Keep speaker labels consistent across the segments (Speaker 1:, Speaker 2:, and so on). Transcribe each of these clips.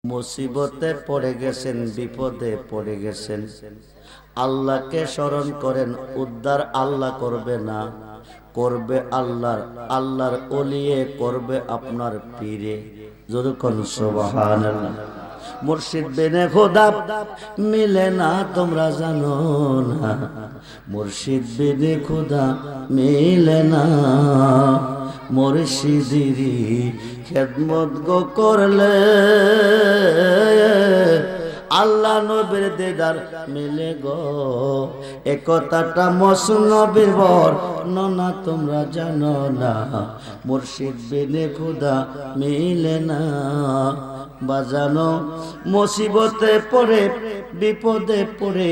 Speaker 1: মুসিবতে পড়ে গেছেন, বিপদে পড়ে গেছেন, আল্লাহকে স্মরণ করেন। উদ্ধার আল্লাহ করবে না, করবে আল্লাহর ওলিয়ে, করবে আপনার পীরে। যখন সুবহানাল্লাহ। মুর্শিদ বিনে খোদা মিলে না, তোমরা জানো না। মুর্শিদ বিনে খোদা মিলে না। মুর্শিদিরি খেদমত গো করলে আল্লাহ নবীর দিদার মিলে গো। এ কথাটা মসনবীর বর্ণনা তোমরা জানো না। মুর্শিদ বিনে খোদা মিলে না। বাজানো মুসিবতে পড়ে, বিপদে পড়ে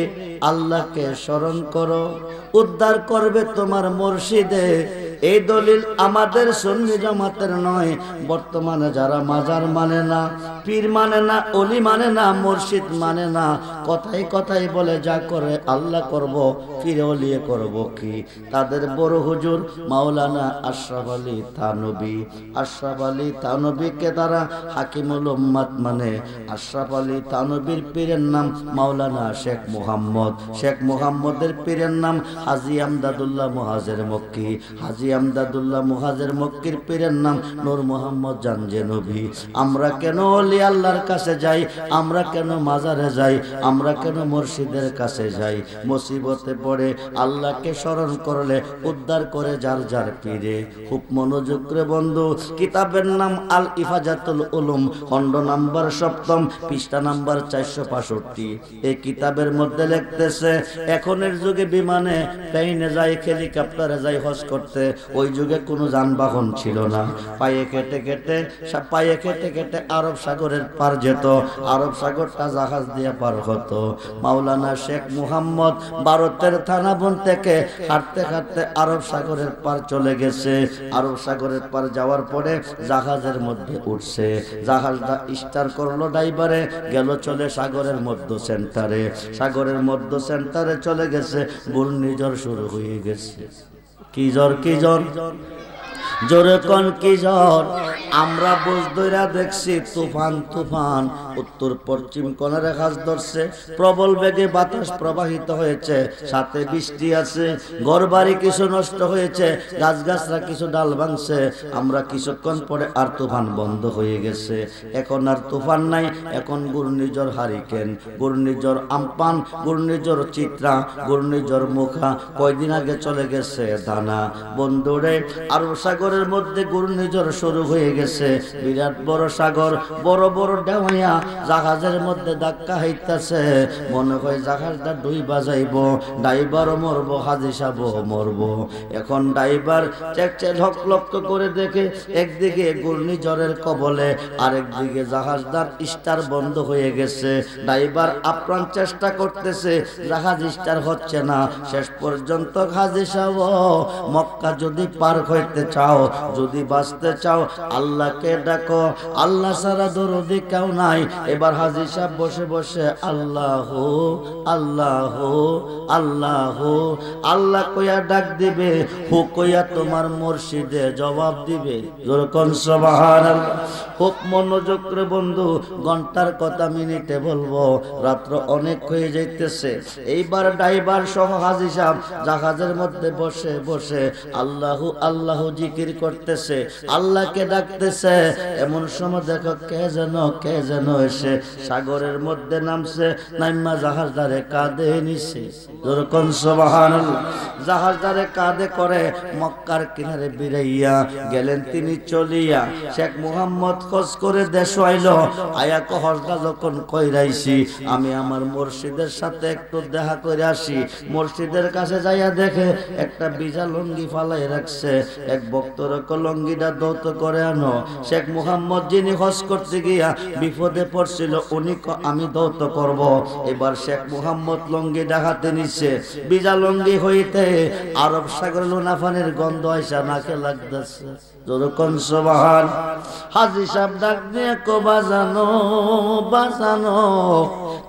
Speaker 1: আল্লাহকে স্মরণ করো, উদ্ধার করবে তোমার মুর্শিদে। এই দলিল আমাদের সুন্নি জামাতের নয়। বর্তমানে যারা মাজার মানে না, পীর মানে না, অলি মানে না, মুর্শিদ মানে না, কথাই কথাই বলে যা করে আল্লাহ করব, পীর অলিয়ে করব কি, তাদের বড় হুজুর মাওলানা আশরাফ আলী থানভী। আশরাফ আলী থানভীকে তারা হাকিমুল উম্মাত মানে। আশরাফ আলী থানভীর পীরের নাম মাওলানা শেখ মুহাম্মদ। শেখ মুহাম্মদের পীরের নাম হাজী আমদাদুল্লাহ মুহাজের মক্কি। হাজী আমদাদুল্লাহ মুহাজের মক্কির পীরের নাম নূর মোহাম্মদ জানজেনভী। আমরা কেন ওলি আল্লাহর কাছে যাই? আমরা কেন মাজারে যাই? আমরা কেন মুর্শিদের কাছে যাই? মুসিবতে পড়ে আল্লাহকে স্মরণ করলে উদ্ধার করে যার যার পীরে। খুব মনোযোগ করে বন্ধু, কিতাবের নাম আল ইফাজাতুল উলুম, খণ্ড নাম্বার 7, পৃষ্ঠা নাম্বার 465। এই কিতাবের মধ্যে লিখতেছে, এখনের যুগে বিমানে, প্লেনে যায়, হেলিকপ্টারে যায় হজ করতে। ওই যুগে কোনো যানবাহন ছিল না। পায়ে কেটে কেটে আরব সাগরের পার যেত। আরব সাগরটা জাহাজ দিয়ে পার হতো। মাওলানা শেখ মুহাম্মদ ভারতের থানাবন থেকে হাঁটতে হাঁটতে আরব সাগরের পার চলে গেছে। আরব সাগরের পার যাওয়ার পরে জাহাজের মধ্যে উঠছে। জাহাজটা স্টার করলো, ড্রাইভারে গেল চলে সাগরের মধ্য সেন্টারে। সাগরের মধ্য সেন্টারে চলে গেছে, ঘূর্ণিঝড় শুরু হয়ে গেছে। কি ঝড়, কি ঝড়, জোরে কোন কি ঝড়। আমরা বুঝ ধইরা দেখছি তুফান, তুফান উত্তর পশ্চিম কোণের ঘাস ধরছে, প্রবল বেগে বাতাস প্রবাহিত হয়েছে, সাথে বৃষ্টি আছে, ঘরবাড়ি কিছু নষ্ট হয়েছে, গাছগাছরা কিছু ডাল ভাঙছে। আমরা কিছুক্ষণ পরে আর তুফান বন্ধ হয়ে গেছে। এখন আর তুফান নাই, এখন ঘূর্ণিঝড় হারিকেন, ঘূর্ণিঝড় আমপান, ঘূর্ণিঝড় চিত্রা, ঘূর্ণিঝড় মুখা। কয়দিন আগে চলে গেছে দানা। বন্ধুরে, আরব সাগরের মধ্যে ঘূর্ণিঝড় শুরু হয়ে গেছে। বিরাট বড় সাগর, বড় বড় ঢেউয়া জাহাজের মধ্যে ধাক্কা হইতাছে। মনে হয় জাহাজটা ডুইবা যাইব, ড্রাইভারও মরবো, হাজী সাহেবও মরবো। এখন ড্রাইভার লক্ষ্য করে দেখে একদিকে ঘূর্ণিঝড়ের কবলে, আরেকদিকে জাহাজটার স্টার বন্ধ হয়ে গেছে। ড্রাইভার আপ্রাণ চেষ্টা করতেছে, জাহাজ স্টার হচ্ছে না। শেষ পর্যন্ত হাজী সাহেব, মক্কা যদি পার হইতে চাও, যদি বাঁচতে চাও, আল্লাহকে ডাকো। আল্লাহ ছাড়া দরদি কেউ নাই। এবার হাজী সাহেব বসে বসে আল্লাহ আল্লাহ আল্লাহ আল্লাহ কইয়া ডাক দিবে, হু কইয়া তোমার মুর্শিদে জবাব দিবে। যেরকম সুবহানাল্লাহ। খুব মনোযোগ করে বন্ধু, ঘন্টার কথা মিনিটে বলবো, রাত্র অনেক হয়ে যাইতেছে। এইবার ড্রাইভার সহ হাজী সাহেব জাহাজের মধ্যে বসে বসে আল্লাহু আল্লাহু জিকির করতেছে, আল্লাহকে ডাকতেছে। এমন সময় দেখো কে যেন এসে সাগরের মধ্যে নামছে, নাইমা জাহাজদারে কাঁধে নিছে। যেরকম সুবহানাল্লাহ। জাহাজদারে কাঁধে করে মক্কার কিনারে বিরাইয়া গেলেন তিনি চলিয়া। শেখ মুহাম্মদ খোঁজ করে দেশ আইল। আয়া হজটা যখন কইরাইছি, আমি আমার মুর্শিদের সাথে একটু দেখা করে আসি। মুর্শিদের কাছে যাইয়া দেখে একটা বিজা লঙ্গি ফালাই রাখছে। এক ভক্তর লঙ্গিটা দৌত করে আনো। শেখ মুহাম্মদ যিনি হজ করতে গিয়া বিপদে পড়ছিল, উনি আমি দৌত করব। এবার শেখ মুহাম্মদ লঙ্গি ডাকাতে নিচ্ছে। বিজা লঙ্গি হইতে আরব সাগর লোনাফানের গন্ধ আইসা নাকে লাগতেছে। যখন সুবহান। হাজী সাহেব ডাক দিয়ে কো বাজানো বাজানো,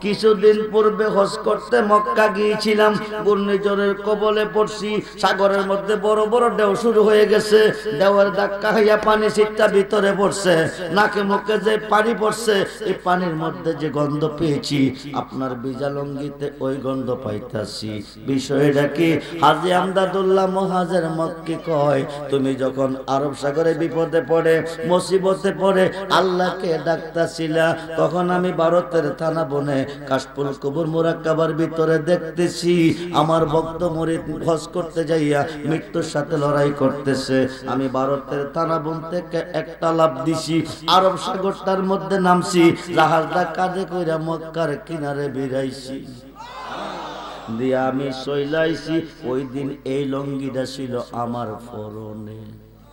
Speaker 1: কিছুদিন পূর্বে হজ করতে মক্কা গিয়েছিলাম, ঘূর্ণিঝড়ের কবলে পড়ছি, সাগরের মধ্যে বড় বড় ঢেউ শুরু হয়ে গেছে, ঢেউয়ের ধাক্কা খাইয়া পানি ছিটটা ভিতরে পড়ছে, নাকে মুখে যে পানি পড়ছে, এই পানির মধ্যে যে গন্ধ পেয়েছি, আপনার ভিজা লুঙ্গিতে ওই গন্ধ পাইতাছি। বিষয়টা কি? হাজী আমদাদুল্লাহ মুহাজির মক্কি কয়, তুমি যখন আরব সাগরে বিপদে পড়ে, মুসিবতে পড়ে আল্লাহকে ডাকতাছিলা, তখন আমি ভারতের থানা বনে কাশফুল কুবুর মুরাক্কাবার ভিতরে দেখতেছি আমার ভক্ত মুরিদ হজ করতে যাইয়া মৃত্যুর সাথে লড়াই করতেছে। আমি ভারতের থানা বন থেকে একটা লাফ দিছি, আরব সাগরটার মধ্যে নামছি, জাহাজটা কাঁধে কইরা মক্কার কিনারে বিরাইছি দিয়া আমি চইলাইছি। ওই দিন এই লঙ্গিটা ছিল আমার পরনে।